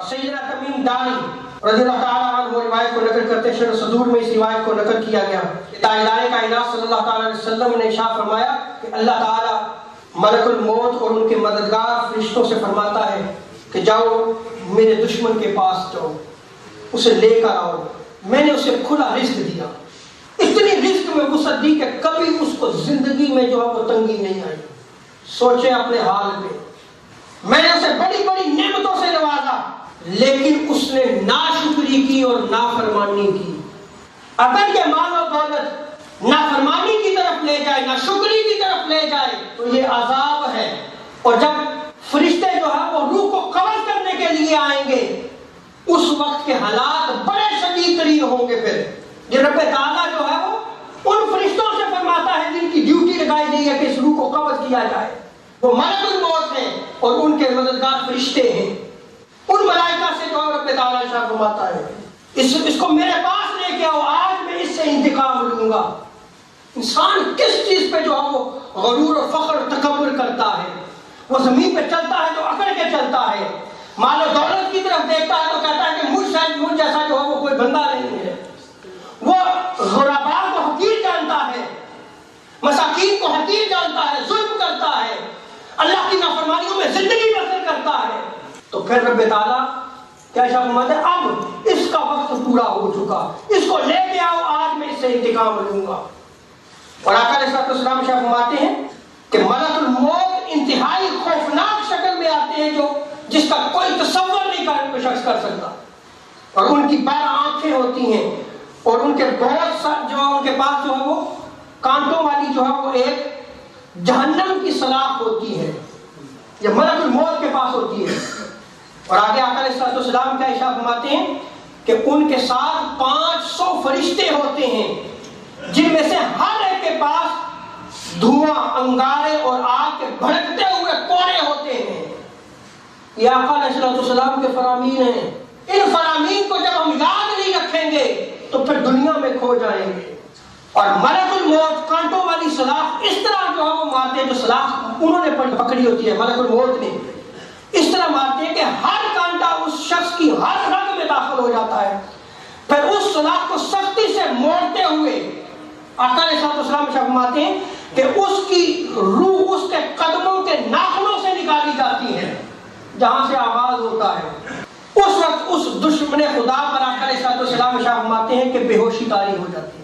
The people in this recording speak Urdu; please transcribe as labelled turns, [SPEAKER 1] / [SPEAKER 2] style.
[SPEAKER 1] سیدنا تمیم دانی رضی اللہ تعالیٰ عنہ وہ روایت کو نقل کرتے ہیں، صدور میں اس روایت کو نقل کیا گیا۔ تاجدار کائنات صلی اللہ تعالیٰ علیہ وسلم نے ارشاد فرمایا کہ اللہ تعالیٰ ملک الموت اور ان کے مددگار فرشتوں سے فرماتا ہے کہ جاؤ میرے دشمن کے پاس جاؤ، اسے لے کر آؤ، میں نے اسے کھلا رزق دیا، اتنی رزق میں وسعت دی کہ کبھی اس کو زندگی میں جو ہے وہ تنگی نہیں آئی۔ سوچیں اپنے حال پہ، میں نے اسے بڑی بڑی نعمتوں سے نوازا لیکن اس نے ناشکری کی اور نافرمانی کی۔ اگر یہ مال و دولت نافرمانی کی طرف لے جائے، ناشکری کی طرف لے جائے تو یہ عذاب ہے، اور جب فرشتے جو ہے وہ روح کو قبض کرنے کے لیے آئیں گے اس وقت کے حالات بڑے شدید ترین ہوں گے۔ پھر یہ رب تعالیٰ جو ہے وہ ان فرشتوں سے فرماتا ہے جن کی ڈیوٹی لگائی گئی ہے کہ اس روح کو قبض کیا جائے، وہ ملک الموت ہیں اور ان کے مددگار فرشتے ہیں۔ ان ملائکہ سے جو رب تعالیٰ ارشاد فرماتا ہے اس کو میرے پاس لے کے آؤ، آج میں اس سے انتقام لوں گا۔ انسان کس چیز پہ جو ہے وہ غرور اور فخر اور تکبر کرتا ہے؟ وہ زمین پہ چلتا ہے تو اکڑ کے چلتا ہے، مال و دولت کی طرف دیکھتا ہے تو کہتا ہے کہ مجھ جیسا جو ہے وہ کوئی بندہ نہیں ہے۔ وہ غرباء کو حقیر جانتا ہے، مساکین کو حقیر جانتا ہے، ظلم کرتا ہے، اللہ کی نافرمانیوں میں زندگی بسر کرتا ہے۔ تو پھر رب تعالیٰ کیا فرماتے ہیں؟ اب اس کا وقت پورا ہو چکا، اس کو لے کے آؤ، آج میں اس سے انتقام لوں گا۔ اور آقا علیہ السلام فرماتے ہیں کہ ملک الموت انتہائی خوفناک شکل میں آتے ہیں جس کا کوئی تصور نہیں شخص کر سکتا، اور ان کی 12 آنکھیں ہوتی ہیں اور ان کے بہت سا ان کے پاس جو ہے وہ کانٹوں والی جو ہے وہ ایک جہنم کی سلاخ ہوتی ہے، یہ ملک الموت کے پاس ہوتی ہے۔ اور آگے آقا علیہ السلام کا ارشاد فرماتے ہیں کہ ان کے ساتھ 500 فرشتے ہوتے ہیں جن میں سے ہر ایک کے پاس دھواں، انگارے اور آگ کے بھڑکتے ہوئے کوڑے ہوتے ہیں۔ یہ آقا علیہ السلام کے فرامین ہیں۔ ان فرامین کو جب ہم یاد نہیں رکھیں گے تو پھر دنیا میں کھو جائیں گے۔ اور ملک الموت کانٹوں والی سلاخ اس طرح جو ہے وہ مارتے ہیں، جو سلاخ انہوں نے پکڑی ہوتی ہے ملک الموت نے، اس طرح مارتے ہیں کہ ہر کانٹا اس شخص کی ہر رگ میں داخل ہو جاتا ہے۔ پھر اس سلاخ کو سختی سے موڑتے ہوئے آقا علیہ السلام فرماتے ہیں کہ اس کی روح اس کے قدموں کے ناخنوں سے نکالی جاتی ہے جہاں سے آغاز ہوتا ہے۔ اس وقت اس دشمن خدا پر آقا علیہ السلام فرماتے ہیں کہ بے ہوشی طاری ہو جاتی ہے۔